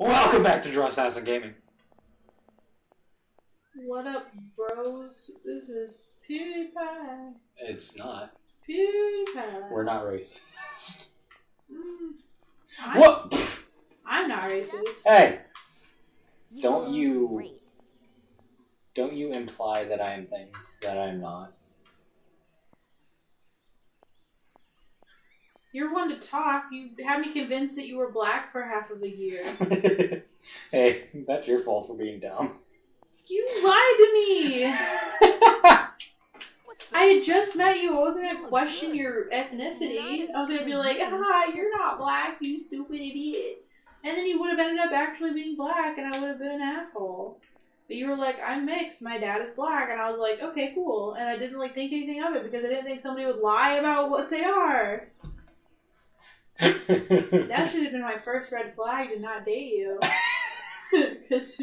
Welcome back to Drawssassin Gaming. What up, bros? This is PewDiePie. It's not. PewDiePie. We're not racist. What? I'm not racist. Hey! Don't you imply that I am things that I'm not. You're one to talk. You had me convinced that you were black for half of a year. Hey, that's your fault for being dumb. You lied to me! I had just met you. I wasn't going to question your ethnicity. I was going to be like, you're not black, you stupid idiot. And then you would have ended up actually being black, and I would have been an asshole. But you were like, I'm mixed, my dad is black. And I was like, okay, cool. And I didn't think anything of it, because I didn't think somebody would lie about what they are. That should have been my first red flag to not date you. Because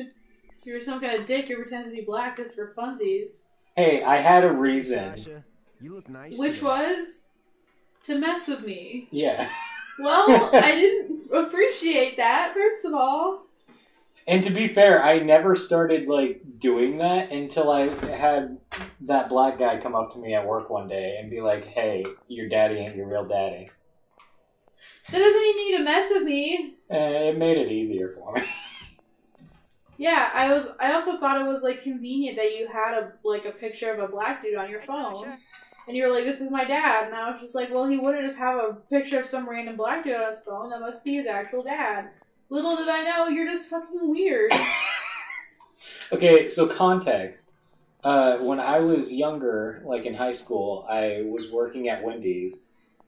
you're some kind of dick who pretends to be black just for funsies. Hey, I had a reason. Sasha, you look nice. Which was to mess with me. Yeah. Well, I didn't appreciate that, first of all. And to be fair, I never started, doing that until I had that black guy come up to me at work one day and be like, hey, your daddy ain't your real daddy. That doesn't mean you need to mess with me. It made it easier for me. Yeah, I also thought it was, convenient that you had a picture of a black dude on your phone. And you were like, this is my dad. And I was just like, well, he wouldn't just have a picture of some random black dude on his phone. That must be his actual dad. Little did I know, you're just fucking weird. Okay, so context. When I was younger, in high school, I was working at Wendy's.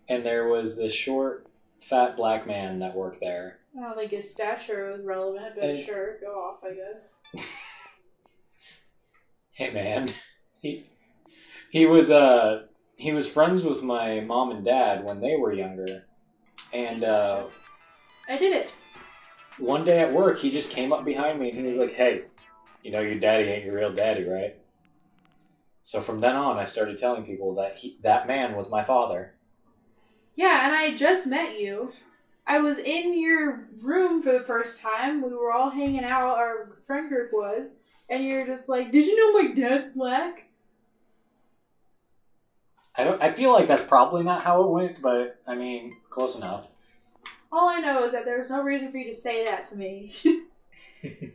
And there was this short, fat black man that worked there. I don't think his stature was relevant, but sure, go off, I guess. Hey, man. He was friends with my mom and dad when they were younger. And, I did it. One day at work, he just came up behind me and he was like, hey, you know your daddy ain't your real daddy, right? So from then on, I started telling people that that man was my father. Yeah, and I just met you. I was in your room for the first time. We were all hanging out, our friend group was, and you're just like, did you know my dad's black? I feel like that's probably not how it went, but, I mean, close enough. All I know is that there was no reason for you to say that to me. It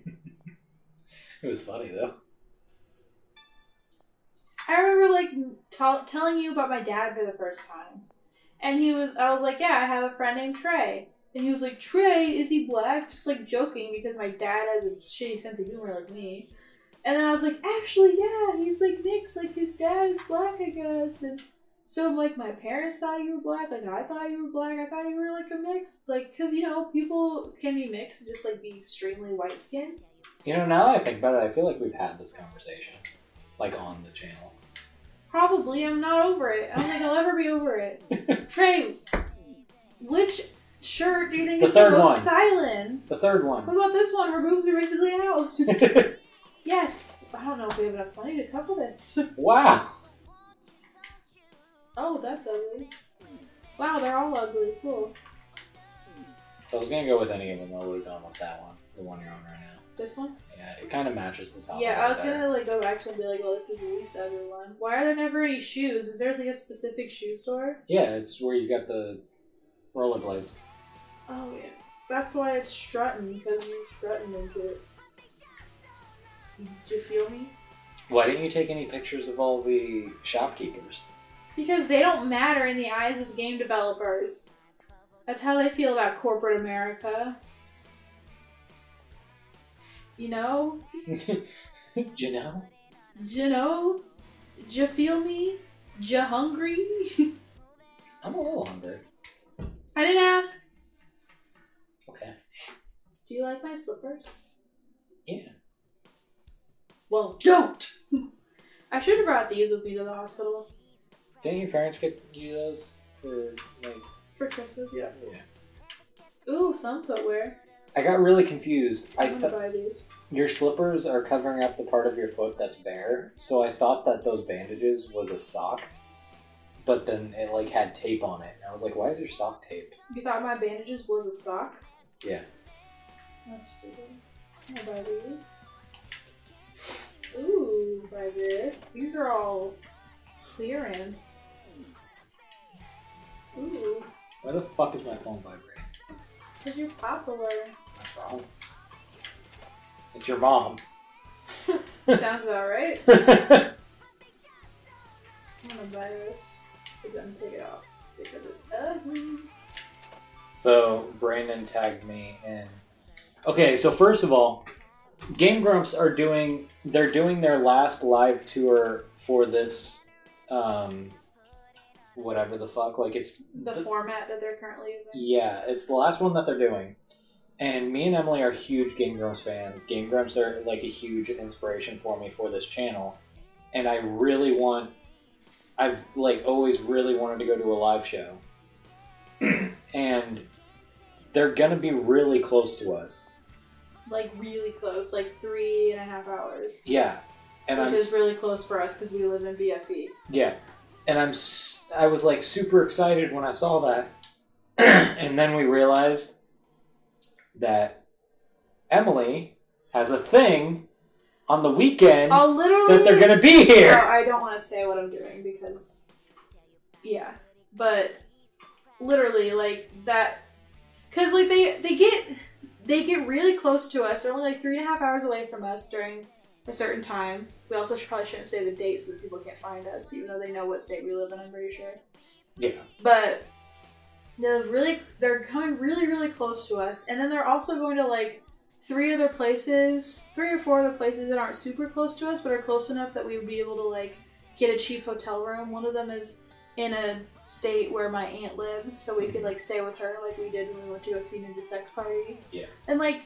was funny, though. I remember, telling you about my dad for the first time. And I was like, yeah, I have a friend named Trey. And he was like, Trey, is he black? Just, joking because my dad has a shitty sense of humor like me. And then I was like, actually, yeah, he's, mixed. His dad is black, I guess. And so, my parents thought you were black. I thought you were black. I thought you were, a mix. Because, people can be mixed and just, be extremely white-skinned. Now that I think about it, I feel like we've had this conversation. On the channel. Probably. I'm not over it. I don't think I'll ever be over it. Trey, which shirt do you think is the most styling? The third one. What about this one where boobs are basically out? Yes. I don't know if we have enough money to cover this. Wow. Oh, that's ugly. Wow, they're all ugly. Cool. If I was going to go with any of them, I would have gone with that one. The one you're on right now. This one? Yeah, it kind of matches the top. Yeah, I was gonna go back to and be like, well, this is the least ugly one. Why are there never any shoes? Is there a specific shoe store? Yeah, it's where you got the rollerblades. Oh yeah, that's why it's strutting, because you're strutting into it. Do you feel me? Why didn't you take any pictures of all the shopkeepers? Because they don't matter in the eyes of the game developers. That's how they feel about corporate America. You know? You know? You know? You feel me? You hungry? I'm a little hungry. I didn't ask. Okay. Do you like my slippers? Yeah. Well, don't! I should have brought these with me to the hospital. Didn't your parents get you those for, For Christmas, yeah. Yeah. Ooh, some footwear. I got really confused. I'm gonna buy these. Your slippers are covering up the part of your foot that's bare, so I thought that those bandages was a sock, but then it had tape on it. And I was like, why is your sock taped? You thought my bandages was a sock? Yeah. That stupid. I'm gonna buy these. Ooh, buy this. These are all clearance. Ooh. Why the fuck is my phone vibrating? Because you're popular. That's wrong. It's your mom. Sounds about right. I'm gonna buy this, but then take it off because it's ugly. So Brandon tagged me in. Okay, so first of all, Game Grumps are doing their last live tour for this whatever the fuck, like it's the format that they're currently using. Yeah, it's the last one that they're doing. And me and Emily are huge Game Grumps fans. Game Grumps are like a huge inspiration for me for this channel. And I've like always really wanted to go to a live show. And they're gonna be really close to us. Like really close, like 3.5 hours. Yeah. And which is really close for us because we live in BFE. Yeah. And I was like super excited when I saw that. And then we realized that Emily has a thing on the weekend that they're going to be here. I don't want to say what I'm doing because, yeah. But literally, like that, because like they get really close to us. They're only like 3.5 hours away from us during a certain time. We also probably shouldn't say the date so that people can't find us, even though they know what state we live in, I'm pretty sure. Yeah. But they're coming really, really close to us. And then they're also going to like 3 or 4 other places that aren't super close to us, but are close enough that we would be able to like get a cheap hotel room. One of them is in a state where my aunt lives, so we could like stay with her like we did when we went to go see Ninja Sex Party. Yeah. And like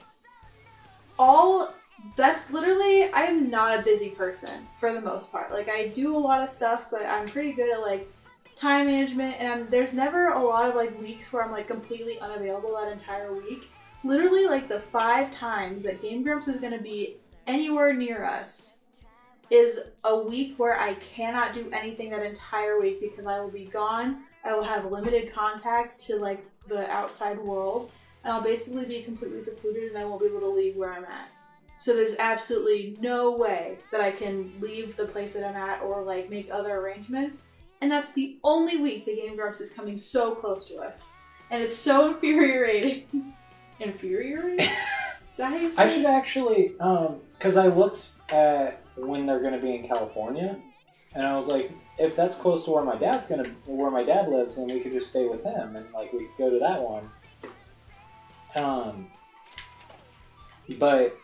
that's literally, I'm not a busy person for the most part. Like I do a lot of stuff, but I'm pretty good at like time management, and there's never a lot of like weeks where I'm like completely unavailable that entire week. Literally like the 5 times that Game Grumps is going to be anywhere near us is a week where I cannot do anything that entire week because I will be gone. I will have limited contact to like the outside world, and I'll basically be completely secluded and I won't be able to leave where I'm at. So there's absolutely no way that I can leave the place that I'm at or like make other arrangements. And that's the only week the Game Grumps is coming so close to us. And it's so infuriating. Infuriating? Is that how you say it? I should actually, because I looked at when they're going to be in California, and I was like, if that's close to where my dad lives, then we could just stay with him, and like we could go to that one. But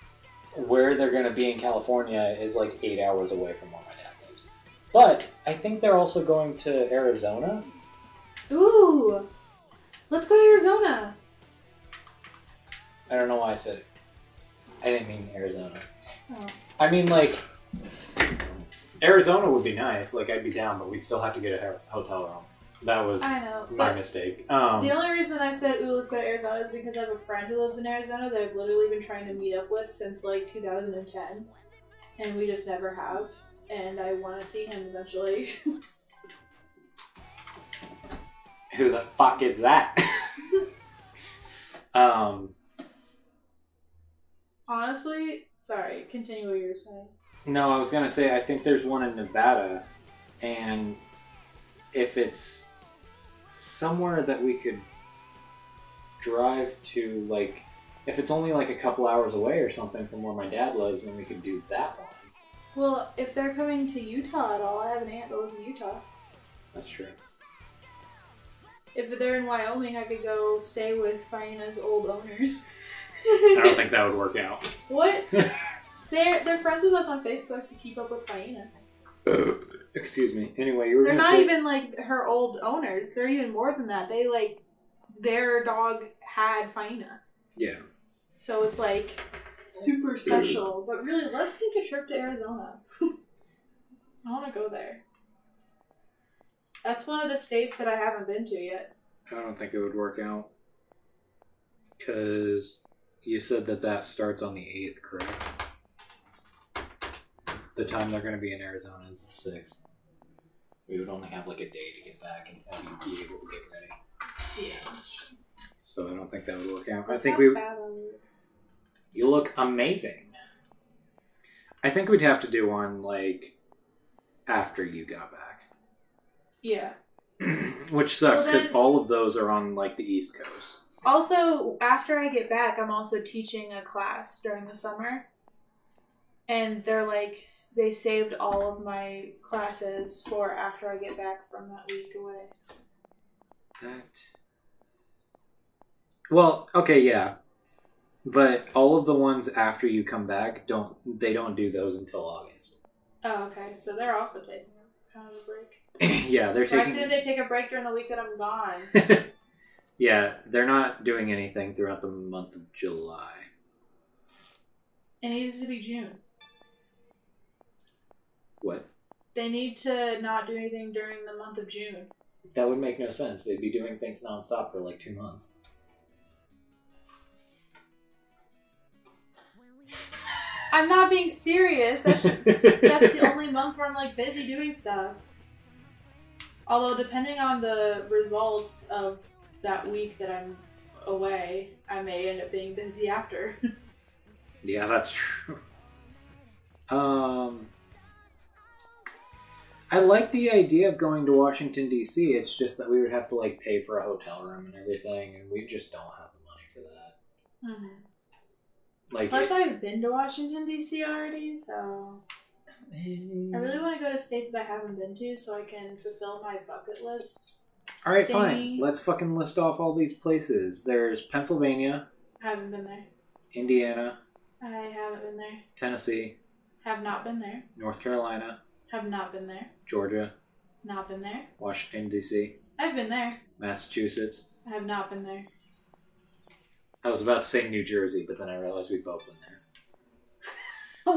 where they're going to be in California is like 8 hours away from where my dad lives. But I think they're also going to Arizona. Ooh! Let's go to Arizona! I don't know why I said it. I didn't mean Arizona. Oh. I mean, like, Arizona would be nice. Like, I'd be down, but we'd still have to get a hotel room. That was my mistake. The only reason I said, ooh, let's go to Arizona is because I have a friend who lives in Arizona that I've literally been trying to meet up with since, like, 2010. And we just never have. And I want to see him eventually. Who the fuck is that? Honestly, sorry, continue what you were saying. No, I was going to say, I think there's one in Nevada, and if it's somewhere that we could drive to, like, if it's only like a couple hours away or something from where my dad lives, then we could do that one. Well, if they're coming to Utah at all, I have an aunt that lives in Utah. That's true. If they're in Wyoming, I could go stay with Faina's old owners. I don't think that would work out. What? They're friends with us on Facebook to keep up with Faina. Excuse me. Anyway, you were They're going to not say... even like her old owners. They're even more than that. They like their dog had Faina. Yeah. So it's like super special. But really, let's take a trip to Arizona. I want to go there. That's one of the states that I haven't been to yet. I don't think it would work out. Because you said that starts on the 8th, correct? The time they're going to be in Arizona is the 6th. We would only have like a day to get back and you'd be able to get ready. Yeah, that's true. So I don't think that would work out. But I think we... You look amazing. I think we'd have to do one, like, after you got back. Yeah. Which sucks, because all of those are on, like, the East Coast. Also, after I get back, I'm also teaching a class during the summer. And they're like, they saved all of my classes for after I get back from that week away. Well, okay, yeah. But all of the ones after you come back, they don't do those until August. Oh, okay. So they're also taking kind of a break. Yeah, they're taking... Why couldn't they take a break during the week that I'm gone? Yeah, they're not doing anything throughout the month of July. It needs to be June. What? They need to not do anything during the month of June. That would make no sense. They'd be doing things nonstop for like 2 months. I'm not being serious. That's the only month where I'm like busy doing stuff. Although depending on the results of that week that I'm away, I may end up being busy after. Yeah, that's true. I like the idea of going to Washington, D.C. It's just that we would have to like pay for a hotel room and everything, and we just don't have the money for that. Mm-hmm. Like, plus, I've been to Washington, D.C. already, so I really want to go to states that I haven't been to so I can fulfill my bucket list. Alright, fine. Let's fucking list off all these places. There's Pennsylvania. I haven't been there. Indiana. I haven't been there. Tennessee. Have not been there. North Carolina. Have not been there. Georgia. Not been there. Washington, D.C. I've been there. Massachusetts. I have not been there. I was about to say New Jersey, but then I realized we've both been there.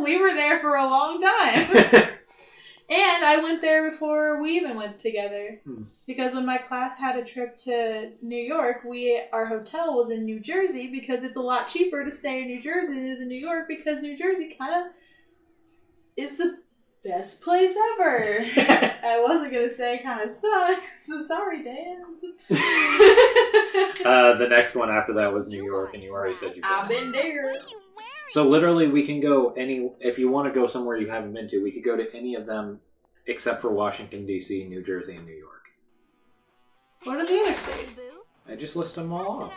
We were there for a long time. And I went there before we even went together. Because when my class had a trip to New York, our hotel was in New Jersey because it's a lot cheaper to stay in New Jersey than it is in New York because New Jersey kind of is the best place ever. I wasn't going to say it kind of sucks. So sorry, Dan. The next one after that was New York, and you already said you've been. I've been there. So literally, we can go if you want to go somewhere you haven't been to, we could go to any of them except for Washington, D.C., New Jersey, and New York. What are the other states? I just listed them all off.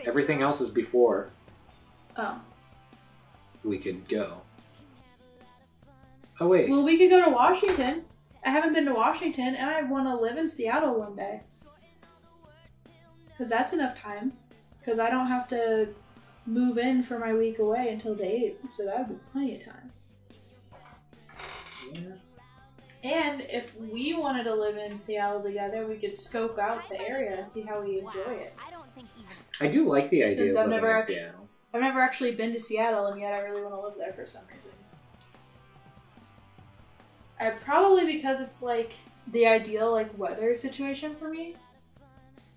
Everything else is before. Oh. We could go. Oh, wait. Well, we could go to Washington. I haven't been to Washington, and I want to live in Seattle one day. Because that's enough time. Because I don't have to move in for my week away until the 8th, so that would be plenty of time. Yeah. And if we wanted to live in Seattle together, we could scope out the area and see how we enjoy it. I do like the idea Since of living in Seattle. I've never actually been to Seattle, and yet I really want to live there for some reason. Probably because it's like the ideal like weather situation for me.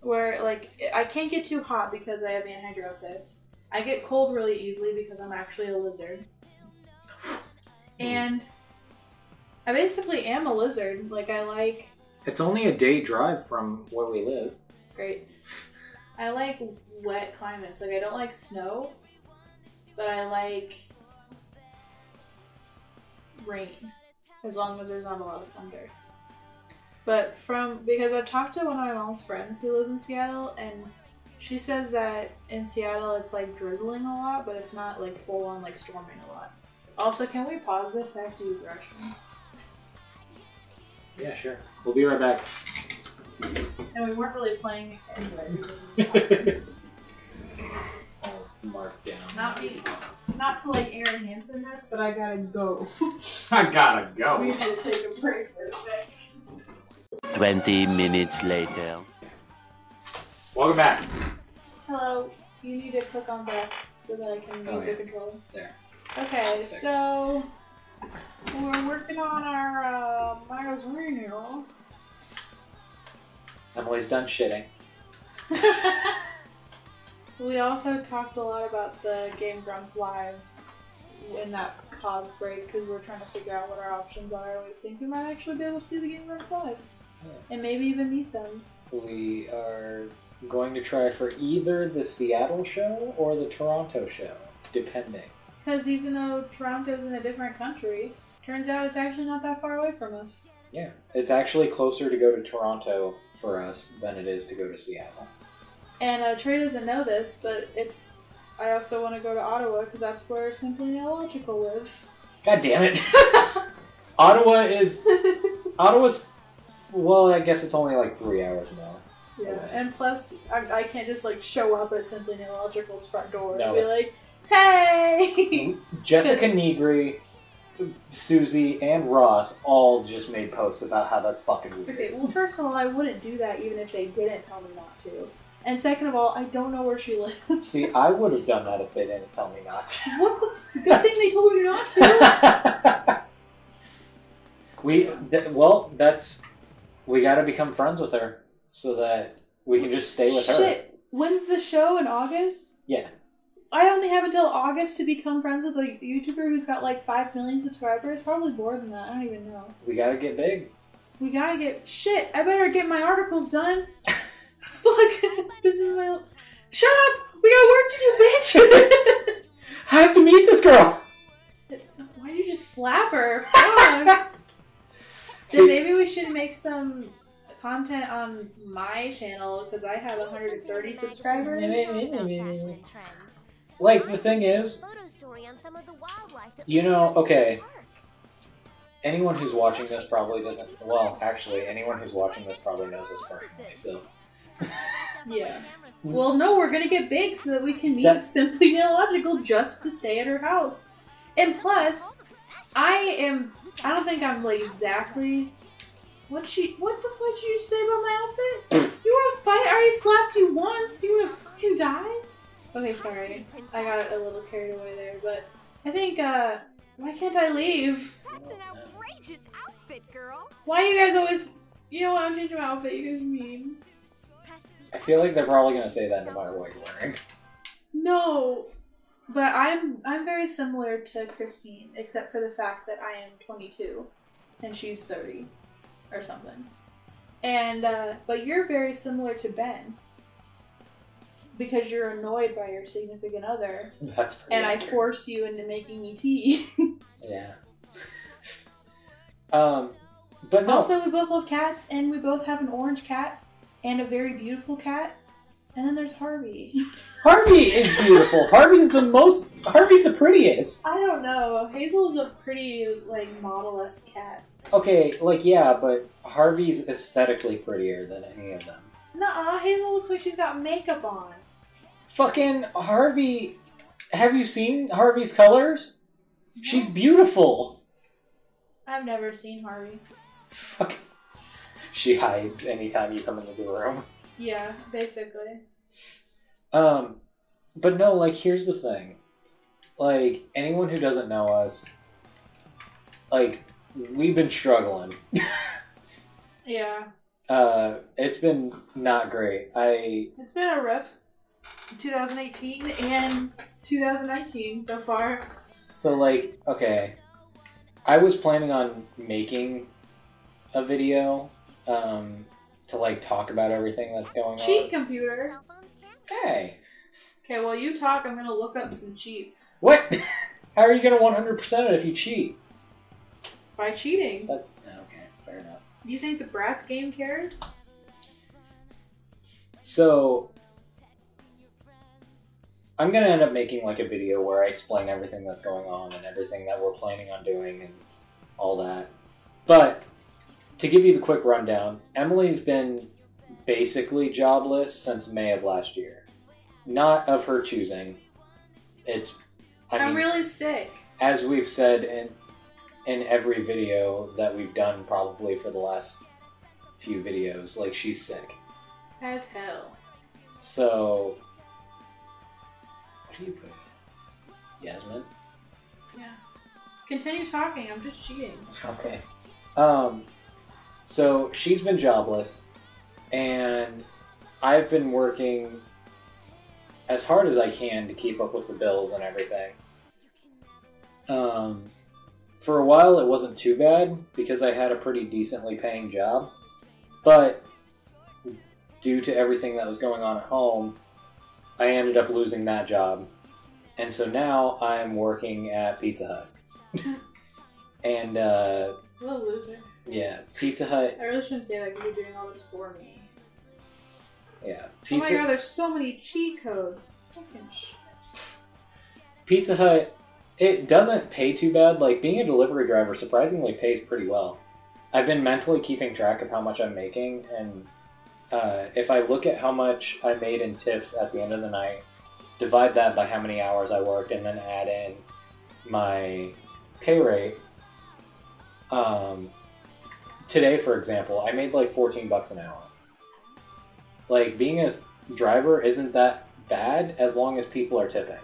Where like I can't get too hot because I have anhydrosis. I get cold really easily because I'm actually a lizard. And I basically am a lizard. Like I like... It's only a day drive from where we live. Great. I like wet climates. Like I don't like snow, but I like rain. As long as there's not a lot of thunder. But because I've talked to one of my mom's friends who lives in Seattle, and she says that in Seattle it's like drizzling a lot, but it's not like full on like storming a lot. Also, can we pause this? I have to use the restroom. Yeah, sure. We'll be right back. And we weren't really playing anyway because Mark down. Not to like Aaron Hansen this, but I gotta go. I gotta go. We need to take a break for a sec. 20 minutes later. Welcome back. Hello. You need to click on Bratz so that I can use the controller. There. Okay, so we're working on our magazine here. Emily's done shitting. We also talked a lot about the Game Grumps Live in that pause break because we're trying to figure out what our options are. We think we might actually be able to see the Game Grumps Live. Yeah. And maybe even meet them. We are going to try for either the Seattle show or the Toronto show. Depending. Because even though Toronto's in a different country, turns out it's actually not that far away from us. Yeah. It's actually closer to go to Toronto for us than it is to go to Seattle. And Trey doesn't know this, but I also want to go to Ottawa because that's where Simply Neological lives. God damn it. Ottawa's, well, I guess it's only like 3 hours more. Yeah, away. and plus, I can't just like show up at Simply Neological's front door and No, be like, hey! Jessica Negri, Susie, and Ross all just made posts about how that's fucking weird. Okay, well, first of all, I wouldn't do that even if they didn't tell me not to. And second of all, I don't know where she lives. See, I would have done that if they didn't tell me not to. What the good thing they told you not to. We gotta become friends with her so that we can just stay with her. Shit, when's the show in August? Yeah. I only have until August to become friends with a YouTuber who's got like 5 million subscribers. Probably more than that. I don't even know. We gotta get big. We gotta get... Shit, I better get my articles done. Fuck. This is my... Shut up! We got work to do, bitch! I have to meet this girl! Why did you just slap her? Fuck. Then maybe we should make some content on my channel because I have 130 subscribers. Like, the thing is, you know, okay, anyone who's watching this probably doesn't, well, actually, anyone who's watching this probably knows this personally, so. Yeah. Well, no, we're gonna get big so that we can meet Simply Neological just to stay at her house. And plus, I don't think I'm like exactly... What the fuck did you say about my outfit? You wanna fight? I already slapped you once. You wanna fucking die? Okay, sorry. I got a little carried away there, but I think, why can't I leave? That's an outrageous outfit, girl. Why you guys always... You know what? I'm changing my outfit. You guys are mean. I feel like they're probably gonna say that no matter what you're wearing. No. But I'm very similar to Christine, except for the fact that I am 22 and she's 30 or something. And but you're very similar to Ben because you're annoyed by your significant other. That's pretty and accurate. I force you into making me tea. Yeah. But no. Also, we both love cats, and we both have an orange cat and a very beautiful cat. And then there's Harvey. Harvey is beautiful. Harvey's the prettiest. I don't know. Hazel's a pretty, like, model-esque cat. Okay, like, yeah, but Harvey's aesthetically prettier than any of them. Nuh-uh, Hazel looks like she's got makeup on. Fucking Harvey... Have you seen Harvey's colors? No. She's beautiful. I've never seen Harvey. Fucking... She hides anytime you come into the room. Yeah, basically. But no, like, here's the thing. Like, anyone who doesn't know us, like, we've been struggling. Yeah. It's been not great. It's been a rough 2018 and 2019 so far. So, like, okay. I was planning on making a video, to, like, talk about everything that's going Cheat on. computer. Hey. Okay, while you talk, I'm gonna look up some cheats. What? How are you gonna 100% it if you cheat? By cheating. Okay, fair enough. Do you think the Bratz game cares? So, I'm gonna end up making, like, a video where I explain everything that's going on and everything that we're planning on doing and all that. But, to give you the quick rundown, Emily's been basically jobless since May of last year. Not of her choosing. I'm really sick. As we've said in every video that we've done probably for the last few videos, like, she's sick. As hell. So, what are you putting? Yasmin? Yeah. Continue talking, I'm just cheating. Okay. So she's been jobless, and I've been working as hard as I can to keep up with the bills and everything. For a while it wasn't too bad because I had a pretty decently paying job, but due to everything that was going on at home, I ended up losing that job. And so now I'm working at Pizza Hut. And, What a loser. yeah, Pizza Hut. I really shouldn't say that because you're doing all this for me. Yeah, Oh my god, there's so many cheat codes. Fucking shit. Pizza Hut, it doesn't pay too bad. Like, being a delivery driver surprisingly pays pretty well. I've been mentally keeping track of how much I'm making, and if I look at how much I made in tips at the end of the night, divide that by how many hours I worked, and then add in my pay rate. Today, for example, I made like $14 an hour. Like, being a driver isn't that bad as long as people are tipping.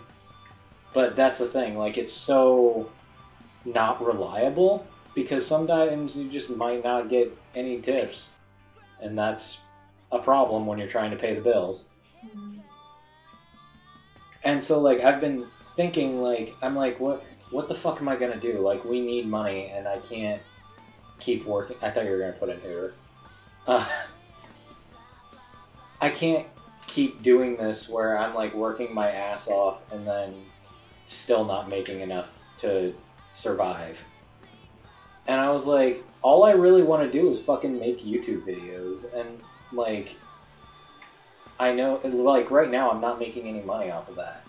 But that's the thing, like, it's so not reliable because sometimes you just might not get any tips. And that's a problem when you're trying to pay the bills. Mm-hmm. And so, like, I've been thinking, like, I'm like, what the fuck am I gonna do? Like, we need money and I can't keep working. I thought you were gonna put in here. I can't keep doing this where I'm, like, working my ass off and then still not making enough to survive. And I was like, all I really want to do is fucking make YouTube videos. And, like, I know, like, right now I'm not making any money off of that.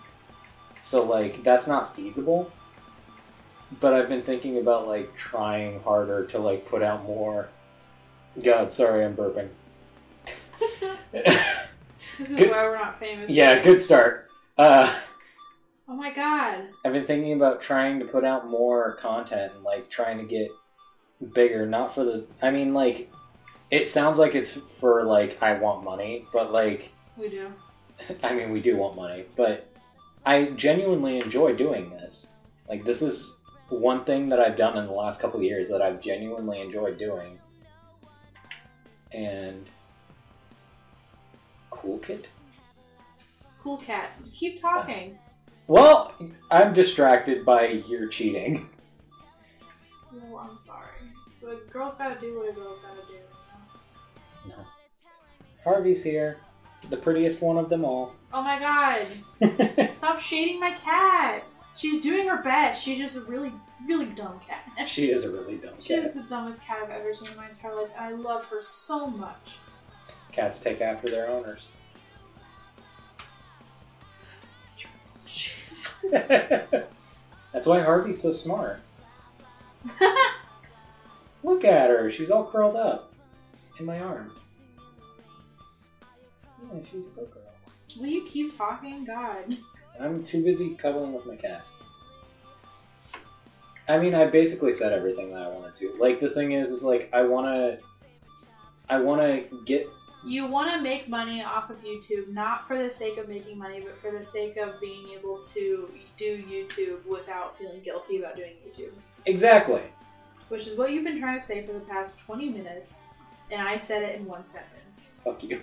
So, like, that's not feasible. But I've been thinking about, like, trying harder to, like, put out more. God, sorry, I'm burping. This is why we're not famous. Yeah, good start. Oh my god. I've been thinking about trying to put out more content and, like, trying to get bigger. Not for the... I mean, like, it sounds like it's for, like, I want money, but, like... We do. I mean, we do want money, but I genuinely enjoy doing this. Like, this is one thing that I've done in the last couple of years that I've genuinely enjoyed doing. And... Cool Kit? Cool cat. Keep talking. Well, I'm distracted by your cheating. Oh, I'm sorry. But a girl's gotta do what a girl's gotta do. You know? No. Harvey's here. The prettiest one of them all. Oh my god. Stop shading my cat. She's doing her best. She's just a really, really dumb cat. She is a really dumb cat. She's the dumbest cat I've ever seen in my entire life. And I love her so much. Cats take after their owners. That's why Harvey's so smart. Look at her. She's all curled up in my arms. Yeah, she's a good girl. Will you keep talking? God. I'm too busy cuddling with my cat. I mean, I basically said everything that I wanted to. Like, the thing is like, I wanna get... You want to make money off of YouTube, not for the sake of making money, but for the sake of being able to do YouTube without feeling guilty about doing YouTube. Exactly. Which is what you've been trying to say for the past 20 minutes, and I said it in one sentence. Fuck you.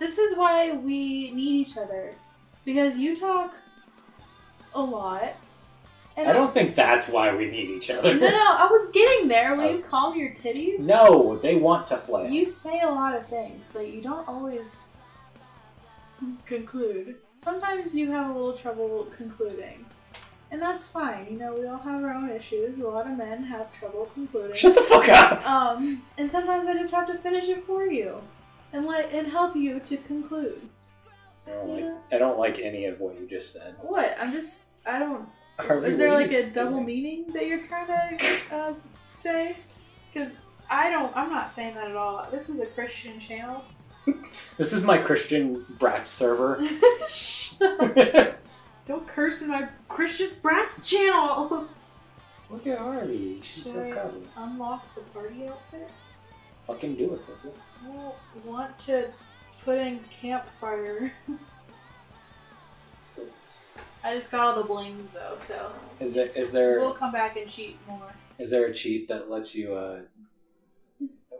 This is why we need each other. Because you talk a lot. And I don't think that's why we need each other. No, I was getting there. Will you calm your titties? No, they want to flail. You say a lot of things, but you don't always conclude. Sometimes you have a little trouble concluding. And that's fine. You know, we all have our own issues. A lot of men have trouble concluding. Shut the fuck up! And sometimes I just have to finish it for you. And help you to conclude. I don't like any of what you just said. What? I don't... Harvey, is there like a double meaning that you're trying to say? Because I'm not saying that at all. This was a Christian channel. This is my Christian Bratz server. Don't curse in my Christian Bratz channel! Look at Harvey. She's so cuddly. Unlock the party outfit? Fucking do it, pussy. I don't want to put in campfire. I just got all the blings though, so... Is there... We'll come back and cheat more. Is there a cheat that lets you,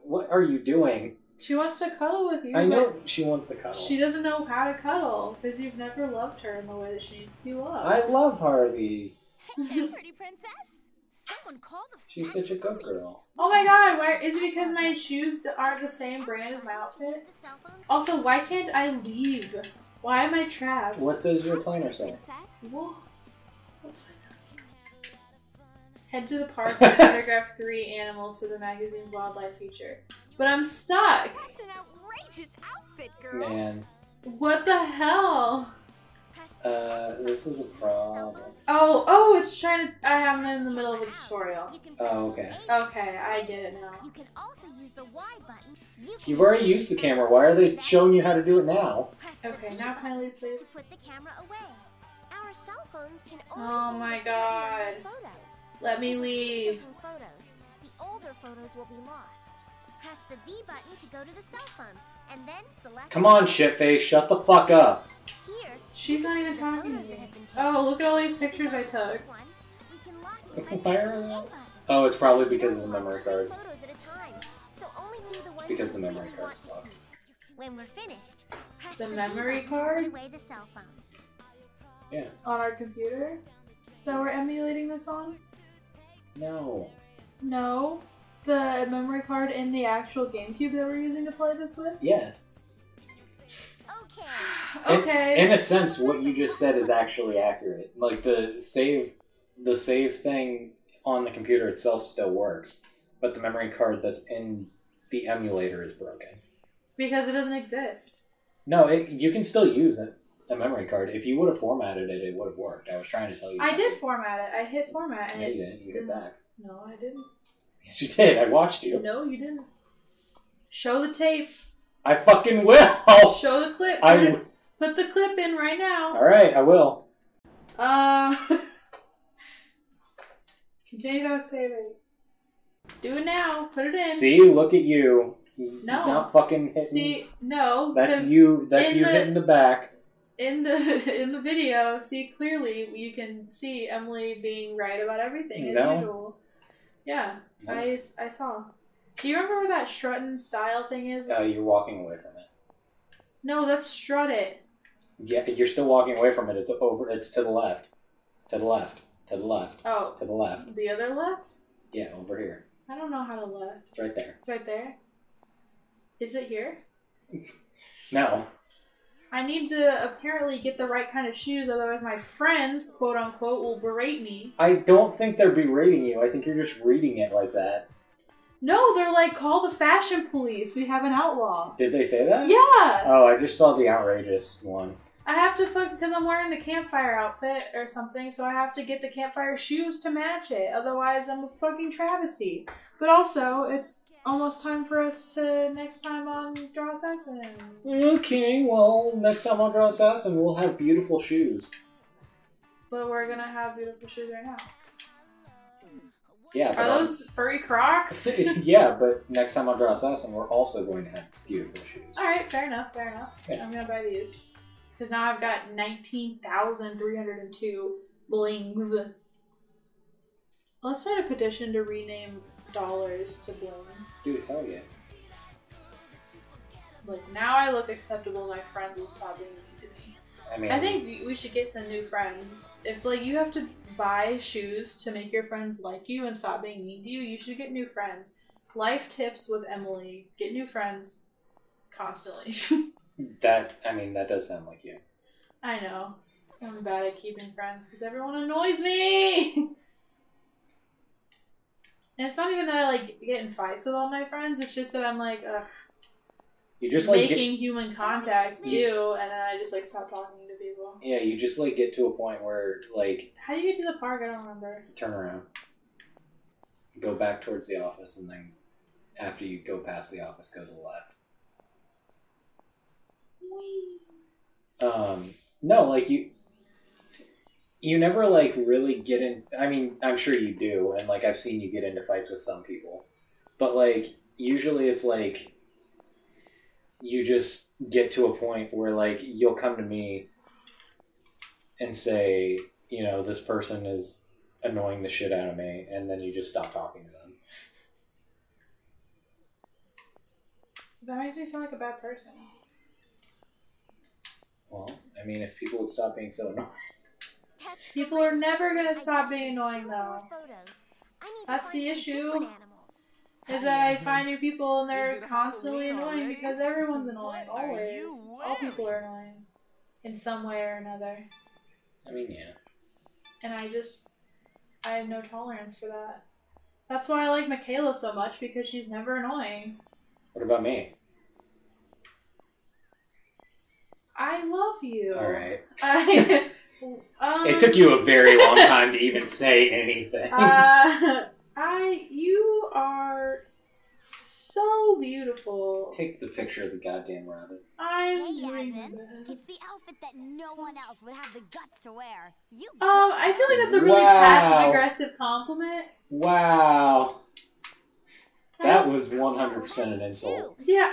What are you doing? She wants to cuddle with you. I know she wants to cuddle. She doesn't know how to cuddle, because you've never loved her in the way that she needs to be loved. I love Harvey. Hello, pretty princess. Someone call the She's such a good girl. Oh my god, why is it because my shoes aren't the same brand as my outfit? Also, why can't I leave? Why am I trapped? What does your planner say? Whoa. Let's find out. Head to the park and photograph 3 animals for the magazine's wildlife feature. But I'm stuck! That's an outrageous outfit, girl. Man. What the hell? This is a problem. Oh, it's trying to... I have them in the middle of a tutorial. Oh, okay. Okay, I get it now. You can also use the Y button. You've already used the camera. Why are they showing you how to do it now? Okay, now can I leave, please? To put the camera away. Our cell phones can Oh only my hold a certain God. amount of photos. Let me When leave. taking photos, the older photos will be lost. Press the V button to go to the cell phone, and then select. Come on, shitface. Shut the fuck up. Here, She's not even talking to photos that me. have been taken. Oh, look at all these pictures I took. One, we can lock it by Why pressing are the they- A button. Oh, it's probably because of the memory card. Photos at a time, so only do the ones Because the you memory really card's want to fucked. keep. When we're finished, press The V memory button to card? put away the cell phone. Yeah. On our computer? That we're emulating this on? No. No. The memory card in the actual GameCube that we're using to play this with? Yes. Okay. Okay. In a sense, what you just said is actually accurate. Like the save thing on the computer itself still works, but the memory card that's in the emulator is broken. Because it doesn't exist. No, you can still use a memory card. If you would have formatted it, it would have worked. I was trying to tell you. I did format it. I hit format and No, it... you didn't. You hit back. No, I didn't. Yes, you did. I watched you. No, you didn't. Show the tape. I fucking will. Show the clip. I. Put the clip in right now. All right, I will. Continue that saving. Do it now. Put it in. See, look at you. No. Not fucking hitting. See, no. That's 'cause you. That's in you the- hitting the back. In the video, see clearly, you can see Emily being right about everything as No. usual. Yeah, No. I saw. Do you remember where that strutting style thing is? You're walking away from it. No, that's strut it. Yeah, you're still walking away from it. It's over. It's to the left. To the left. To the left. Oh, To the left. the other left? Yeah, over here. I don't know how to left. It's right there. It's right there. Is it here? No. I need to apparently get the right kind of shoes, otherwise my friends, quote unquote, will berate me. I don't think they're berating you. I think you're just reading it like that. No, they're like, call the fashion police. We have an outlaw. Did they say that? Yeah! Oh, I just saw the outrageous one. I have to because I'm wearing the campfire outfit or something, so I have to get the campfire shoes to match it. Otherwise, I'm a fucking travesty. But also, it's almost time for us to next time on Drawssassin. Okay, well, next time on Drawssassin, we'll have beautiful shoes. But we're gonna have beautiful shoes right now. Yeah, Are those furry Crocs? yeah, but next time on Drawssassin, we're also going to have beautiful shoes. Alright, fair enough, fair enough. Yeah. I'm gonna buy these. Because now I've got 19,302 blings. Let's start a petition to rename dollars to blings. Dude, hell yeah. Like, now I look acceptable, my friends will stop being mean to me. I mean, I think we should get some new friends. If, like, you have to buy shoes to make your friends like you and stop being mean to you, you should get new friends. Life tips with Emily. Get new friends constantly. that does sound like you. I know. I'm bad at keeping friends because everyone annoys me! And it's not even that I, like, get in fights with all my friends. It's just that I'm, like, ugh. You just, like, Making human contact, and then I just, like, stop talking to people. Yeah, you just, like, get to a point where, like... How do you get to the park? I don't remember. Turn around. Go back towards the office, and then after you go past the office, go to the left. Whee! No, like, you never, like, really get in... I mean, I'm sure you do, and, like, I've seen you get into fights with some people. But, like, usually it's, like, you just get to a point where, like, you'll come to me and say, you know, this person is annoying the shit out of me, and then you just stop talking to them. That makes me sound like a bad person. Well, I mean, if people would stop being so annoying. People are never gonna stop being annoying, though. That's the issue. Is that I find new people and they're constantly annoying because everyone's annoying, always. All people are annoying. in some way or another. I mean, yeah. And I have no tolerance for that. That's why I like Michaela so much, because she's never annoying. What about me? I love you. Alright. It took you a very long time to even say anything. You are so beautiful. Take the picture of the goddamn rabbit. I'm Hey, doing Yasmin. this. It's the outfit that no one else would have the guts to wear. You. I feel like that's a really Wow. passive-aggressive compliment. Wow. That was 100% an insult. Yeah,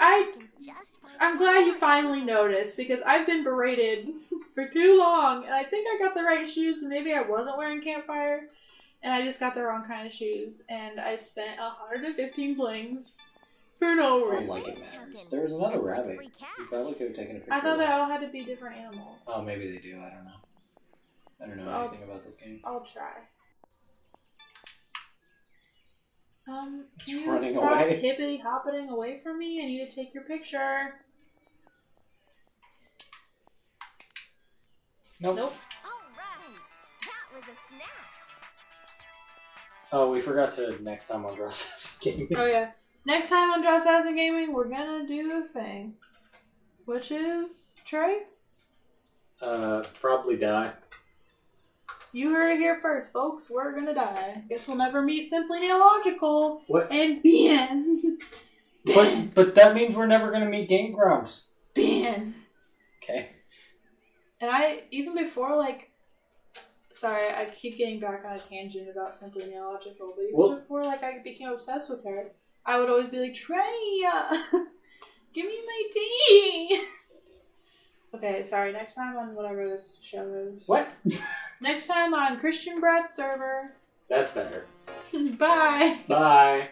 I'm glad you finally noticed, because I've been berated for too long, and I think I got the right shoes, and maybe I wasn't wearing Campfire, and I just got the wrong kind of shoes, and I spent 115 flings for no I reason. don't like it matters. There was another rabbit. You probably could have taken a picture. I thought of they that. all had to be different animals. Oh, maybe they do. I don't know. I don't know anything about this game. I'll try. Can It's you running stop away. hippity-hoppiting away from me? I need to take your picture. Nope. Nope. All right. That was a snap. Oh, we forgot to next time on Drawssassin Gaming. Oh yeah. Next time on Drawssassin Gaming, we're gonna do the thing. Which is, Trey? Probably die. You heard it here first, folks. We're gonna die. Guess we'll never meet Simply Neological. What? And Bien. But that means we're never gonna meet Game Grumps. Bien. Okay. And even before, sorry, I keep getting back on a tangent about Simply Neological, but even before, I became obsessed with her, I would always be like, Trey, give me my tea. Okay, sorry, next time on whatever this show is. What? Next time on Christian Bratz server. That's better. Bye. Bye.